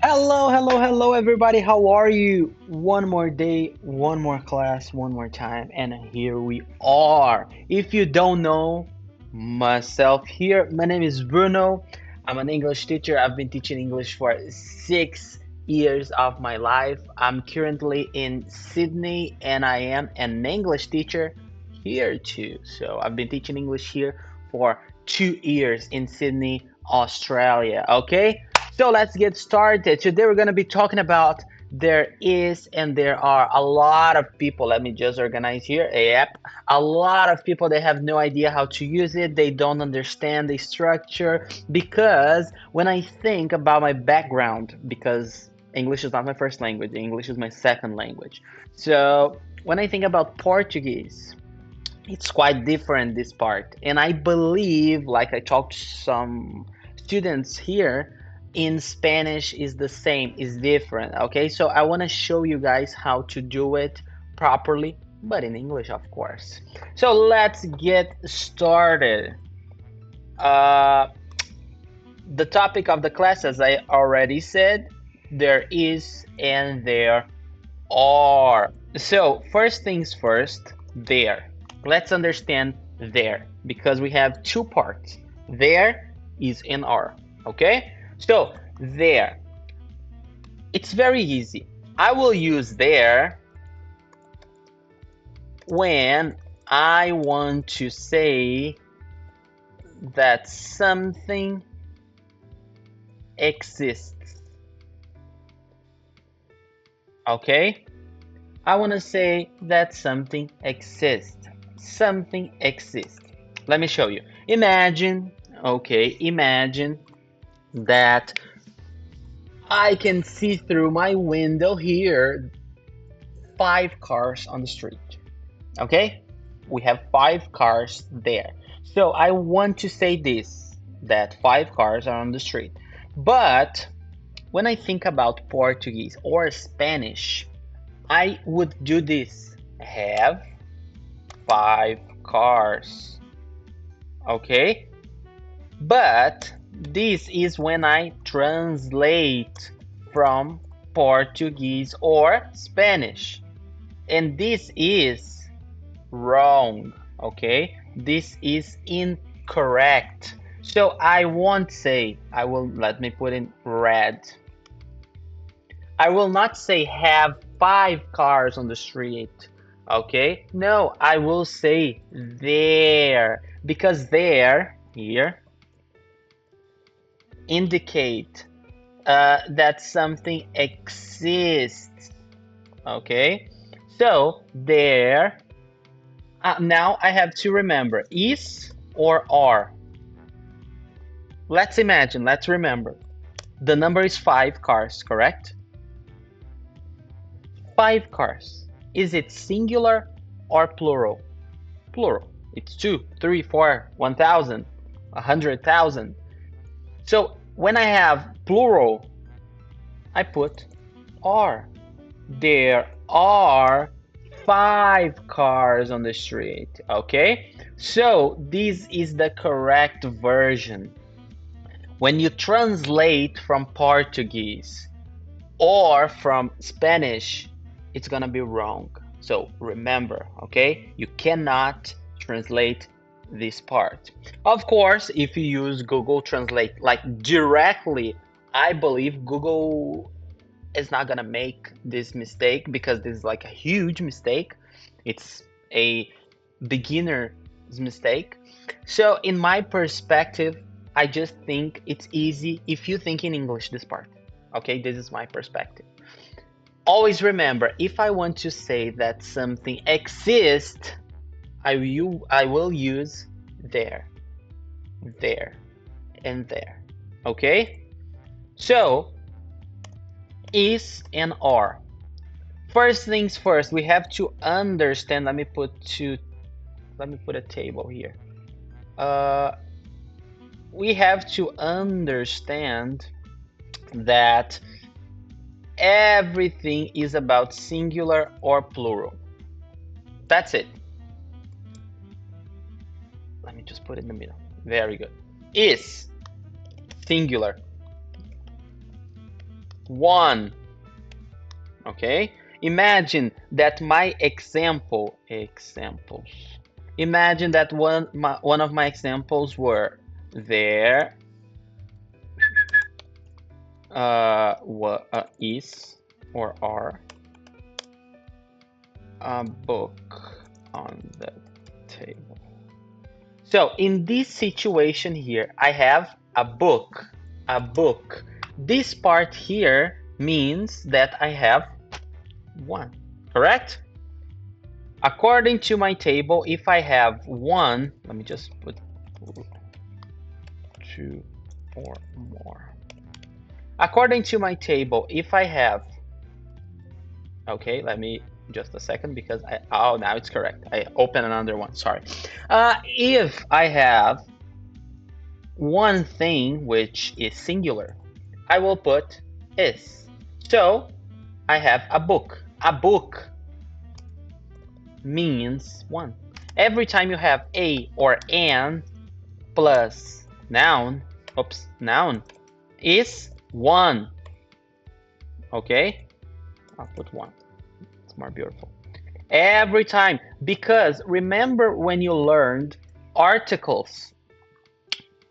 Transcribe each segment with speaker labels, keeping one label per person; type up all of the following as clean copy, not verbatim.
Speaker 1: Hello, everybody. How are you? One more day, one more class, one more time, and here we are. If you don't know myself here, my name is Bruno. I'm an English teacher. I've been teaching English for 6 years of my life. I'm currently in Sydney, and I am an English teacher here too. So I've been teaching English here for 2 years in Sydney, Australia. Okay? So let's get started. Today we're going to be talking about there is and there are a lot of people. Let me just organize here. Yep. A lot of people they have no idea how to use it. They don't understand the structure because when I think about my background, because English is not my first language, English is my second language. So when I think about Portuguese, it's quite different this part, and I believe like I talked to some students here in Spanish is the same, is different. Okay, so I want to show you guys how to do it properly, but in English of course. So let's get started. uh the topic of the class, as I already said, there is and there are. So first things first, there. Let's understand there because we have two parts. There is and are. Okay? So there. It's very easy. I will use there when I want to say that something exists. Okay? I want to say that something exists. Something exists. Let me show you. Imagine, okay, imagine that I can see through my window here 5 cars on the street. Okay? We have 5 cars there. So I want to say this, that 5 cars are on the street. But when I think about Portuguese or Spanish, I would do this. Have 5 cars. Okay? But this is when I translate from Portuguese or Spanish. And this is wrong. Okay? This is incorrect. So I won't say, I will, let me put in red. I will not say have 5 cars on the street. Okay? No, I will say there because there here indicate that something exists. Okay? So there. Now I have to remember is or are. Let's imagine. Let's remember. The number is 5 cars, correct? 5 cars. Is it singular or plural? Plural. It's 2, 3, 4, 1,000, 100,000. So when I have plural, I put are. There are 5 cars on the street. Okay? So this is the correct version. When you translate from Portuguese or from Spanish, it's gonna be wrong. So remember, okay? You cannot translate this part. Of course, if you use Google Translate like directly, I believe Google is not gonna make this mistake because this is like a huge mistake. It's a beginner's mistake. So in my perspective, I just think it's easy if you think in English this part. Okay, this is my perspective. Always remember, if I want to say that something exists, I will use there, there, and there. Okay? So, is and are. First things first, we have to understand. Let me put a table here. Uh, we have to understand that everything is about singular or plural. That's it. Let me just put it in the middle. Very good. Is singular. one. Okay, imagine that my examples. Imagine that one of my examples were there is or are a book on the table. So in this situation here, I have a book, a book. This part here means that I have one, correct? According to my table, if I have one, let me just put two or more. According to my table, if I have, okay, let me just a second because oh, now it's correct. I opened another one, sorry. If I have one thing which is singular, I will put is. So I have a book. A book means one. Every time you have a or an plus noun, noun is one. Okay, I'll put one. It's more beautiful. Every time, because remember when you learned articles,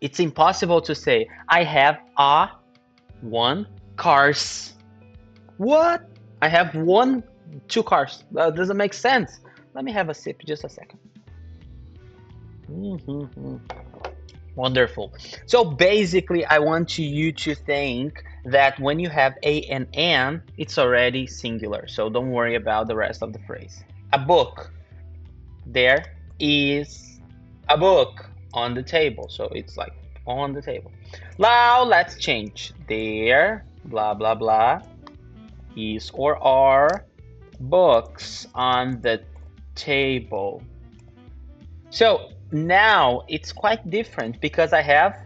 Speaker 1: it's impossible to say I have a one cars. What? I have two cars. That doesn't make sense. Let me have a sip, just a second. Wonderful. So basically, I want you to think that when you have a and an, it's already singular. So don't worry about the rest of the phrase. A book. There is a book on the table. So it's like on the table. Now let's change. There, blah, blah, blah, is or are books on the table. So now it's quite different because I have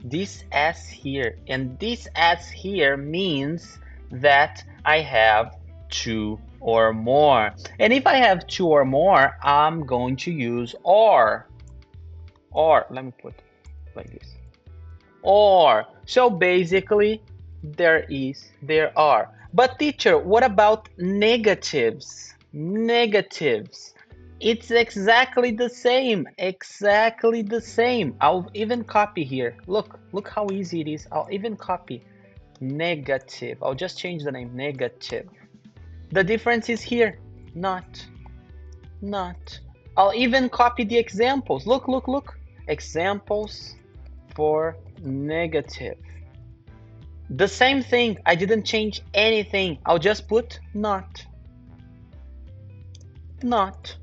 Speaker 1: this S here, and this S here means that I have two or more. And if I have two or more, I'm going to use or. Or, let me put it like this. Or. So basically, there is, there are. But teacher, what about negatives? Negatives. It's exactly the same. Exactly the same. I'll even copy here. Look how easy it is. I'll even copy negative. I'll just change the name, negative. The difference is here, not, not. I'll even copy the examples. Look. Examples for negative. The same thing. I didn't change anything. I'll just put not. Not.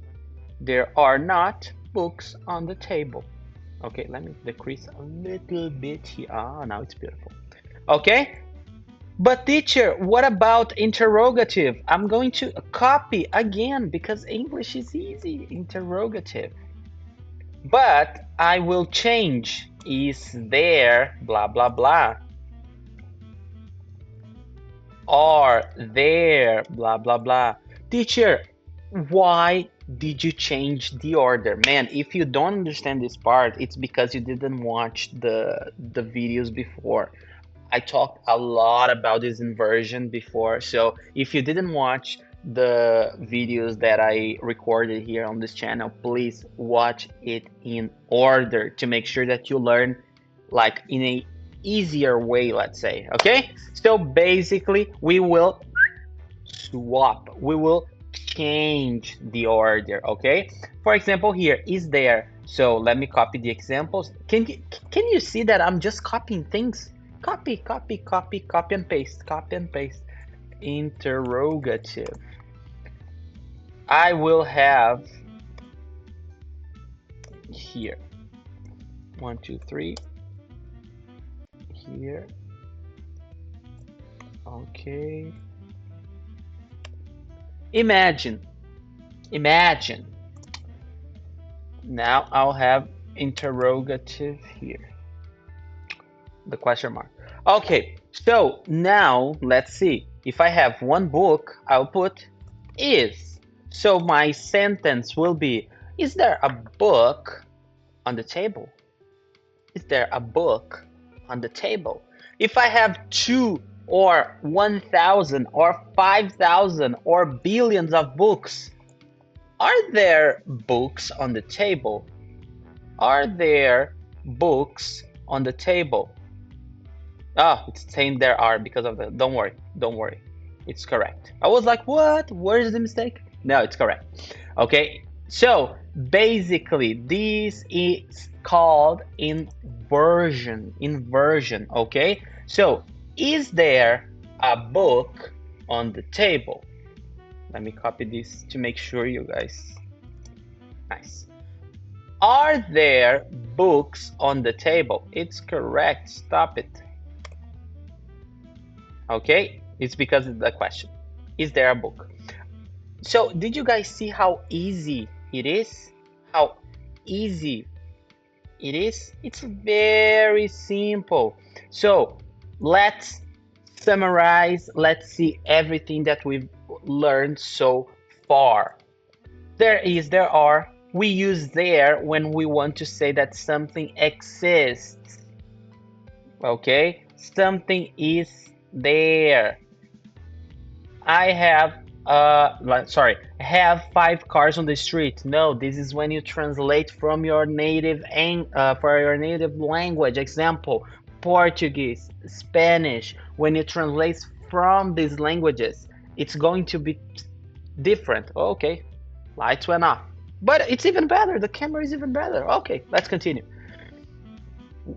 Speaker 1: There are not books on the table. Okay, let me decrease a little bit here. Ah, now it's beautiful. Okay, but teacher, what about interrogative? I'm going to copy again because English is easy. Interrogative. But I will change is there, blah, blah, blah. Are there, blah, blah, blah. Teacher, why did you change the order? Man, if you don't understand this part, it's because you didn't watch the videos before. I talked a lot about this inversion before, so if you didn't watch the videos that I recorded here on this channel, please watch it in order to make sure that you learn like in a easier way, let's say. Okay, so basically we will swap, we will change the order. Okay, for example, here is there. So let me copy the examples. Can you see that I'm just copying things? Copy, copy and paste, copy and paste. Interrogative. I will have here 1 2 3 here. Okay, imagine. Now I'll have interrogative here, the question mark. Okay, so now let's see. If I have one book, I'll put is. So my sentence will be, is there a book on the table? Is there a book on the table? If I have two or 1,000 or 5,000 or billions of books? Are there books on the table? Are there books on the table? Ah, it's saying there are because of the. Don't worry, don't worry. It's correct. I was like, what? Where's the mistake? No, it's correct. Okay, so basically, this is called inversion. Inversion, okay? So, is there a book on the table? Let me copy this to make sure you guys. Nice. Are there books on the table? It's correct. Stop it. Okay, it's because of the question. Is there a book? So, did you guys see how easy it is? How easy it is? It's very simple. So, let's summarize. Let's see everything that we've learned so far. There is, there are. We use there when we want to say that something exists. Okay, something is there. I have sorry, have 5 cars on the street. No, this is when you translate from your native for your native language. Example, Portuguese, Spanish. When you translate from these languages, it's going to be different. Okay, lights went off. But it's even better. The camera is even better. Okay, let's continue.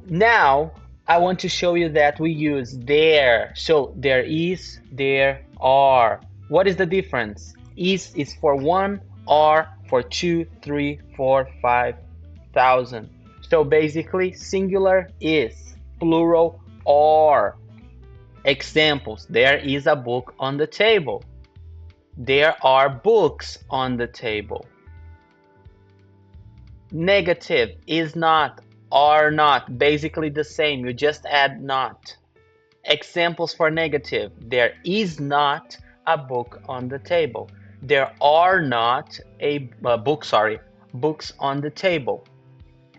Speaker 1: Now, I want to show you that we use there. So there is, there are. What is the difference? Is for one, are for two, three, four, 5,000. So basically, singular is, plural are. Examples, there is a book on the table. There are books on the table. Negative is not, are not, basically the same. You just add not. Examples for negative: there is not a book on the table. There are not books on the table.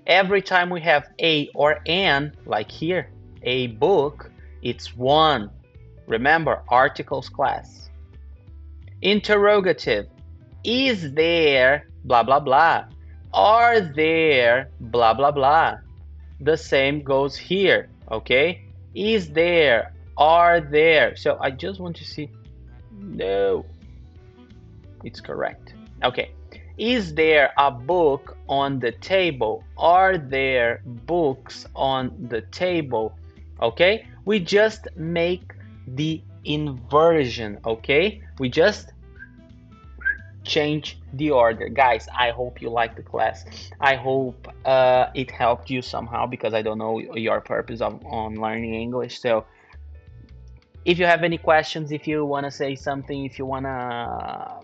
Speaker 1: Every time we have a or an, like here, a book, it's one. Remember, articles class. Interrogative: is there blah blah blah? Are there blah blah blah? The same goes here, okay? Is there, are there? So I just want to see. No, it's correct. Okay. Is there a book on the table? Are there books on the table? Okay, we just make the inversion. Okay, we just change the order. Guys, I hope you like the class. I hope it helped you somehow, because I don't know your purpose of on learning English. So if you have any questions, if you want to say something, if you want to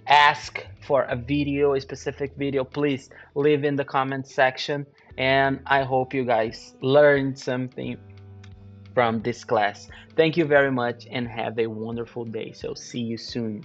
Speaker 1: ask for a video, a specific video, please leave in the comment section. And I hope you guys learned something from this class. Thank you very much and have a wonderful day. So see you soon.